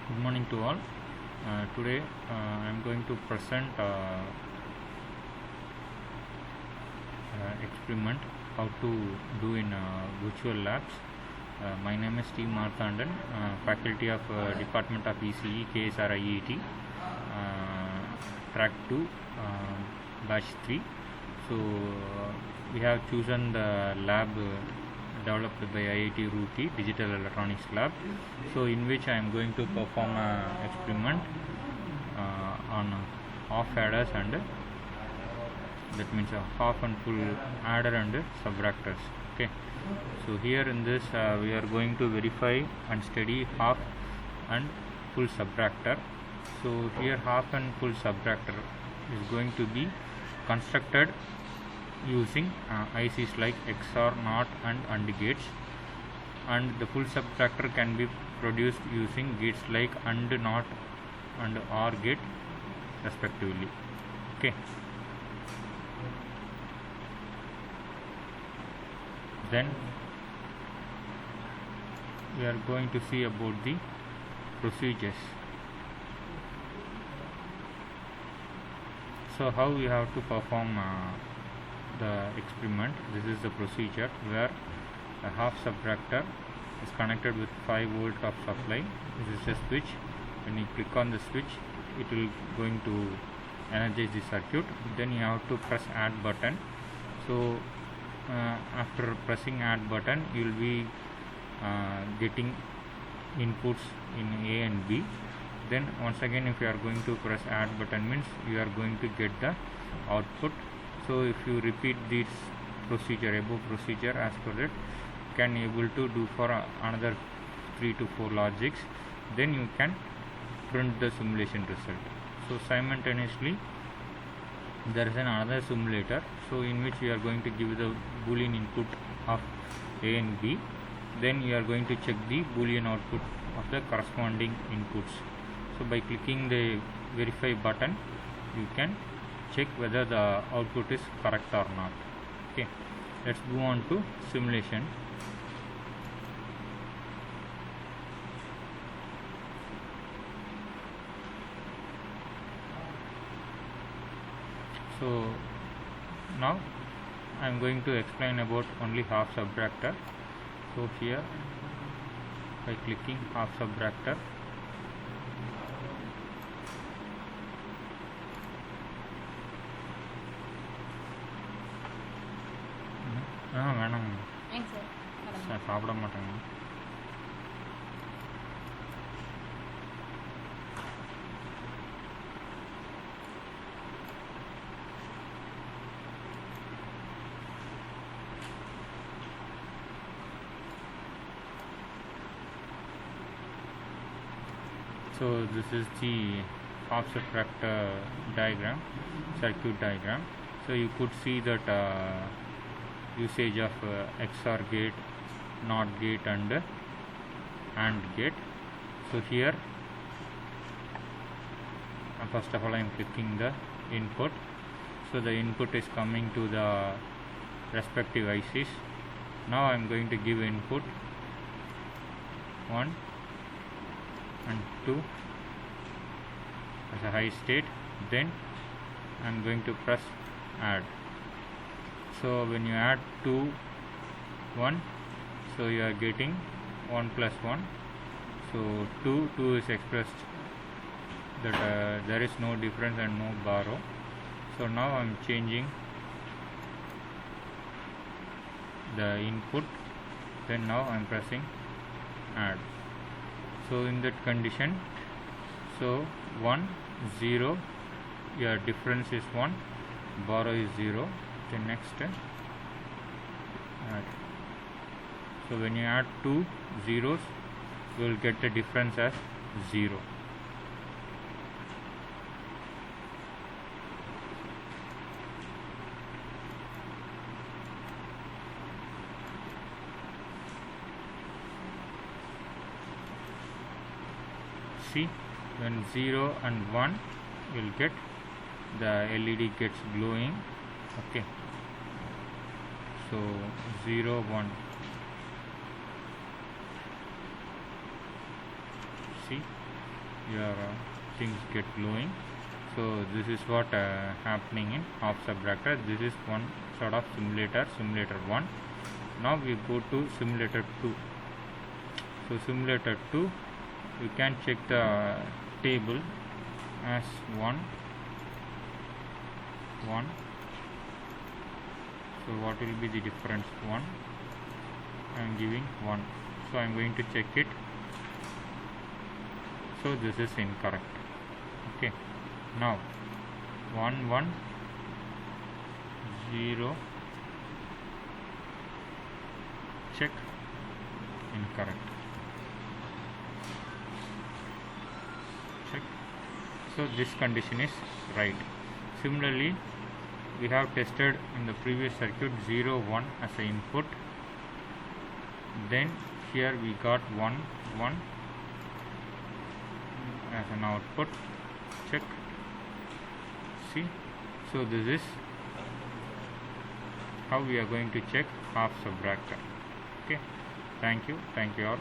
Good morning to all. Today I am going to present experiment how to do in virtual labs. My name is Steve Marthandan, faculty of Department of ECE, KSR IET, track 2, batch 3. So we have chosen the lab developed by IIT Roorkee, Digital Electronics Lab, so in which I am going to perform an experiment on half adders and that means a half and full adder and subtractors. Okay, so here in this we are going to verify and study half and full subtractor. So here half and full subtractor is going to be constructed using ICs like XOR, NOT and AND gates, and the full subtractor can be produced using gates like AND, NOT and OR gate respectively. Okay, then we are going to see about the procedures. So how we have to perform the experiment. This is the procedure where a half subtractor is connected with 5 volt of supply. This is a switch. When you click on the switch, it will going to energize the circuit. Then you have to press add button. So after pressing add button, you will be getting inputs in A and B. Then once again, if you are going to press add button, means you are going to get the output. So if you repeat this procedure, above procedure, as per it, can able to do for another 3 to 4 logics, then you can print the simulation result. So simultaneously there is another simulator, so in which you are going to give the boolean input of A and B. Then you are going to check the boolean output of the corresponding inputs. So by clicking the verify button, you can check whether the output is correct or not. Okay, let's go on to simulation. So now I am going to explain about only half subtractor. So here, by clicking half subtractor, வேணாங்க சாப்பிட மாட்டாங்க. So this is the half subtractor diagram, circuit diagram. So you could see that usage of XOR gate, NOT gate and AND gate. So here first of all I am clicking the input. So the input is coming to the respective ICs. Now I am going to give input 1 and 2 as a high state. Then I am going to press add. So when you add 2 1, so you are getting 1 plus 1. So 2 is expressed that there is no difference and no borrow. So now I am changing the input. Then now I am pressing add. So in that condition, so 1 0, your difference is 1, borrow is 0. Then next add. So when you add 2 zeros, you will get the difference as 0. See, when 0 and 1, you will get the LED gets glowing. Okay, so 0 1, see your things get glowing. So this is what happening in half subtractor. This is one sort of simulator 1. Now we go to simulator 2. So simulator 2, you can check the table as 1. So what will be the difference? 1. I am giving 1. So I am going to check it. So this is incorrect. Okay. Now 1 1 0, check, incorrect. Check. So this condition is right. Similarly, we have tested in the previous circuit 0 1 as an input. Then here we got 1 1 as an output. Check. See, so this is how we are going to check half subtractor. Okay, thank you all.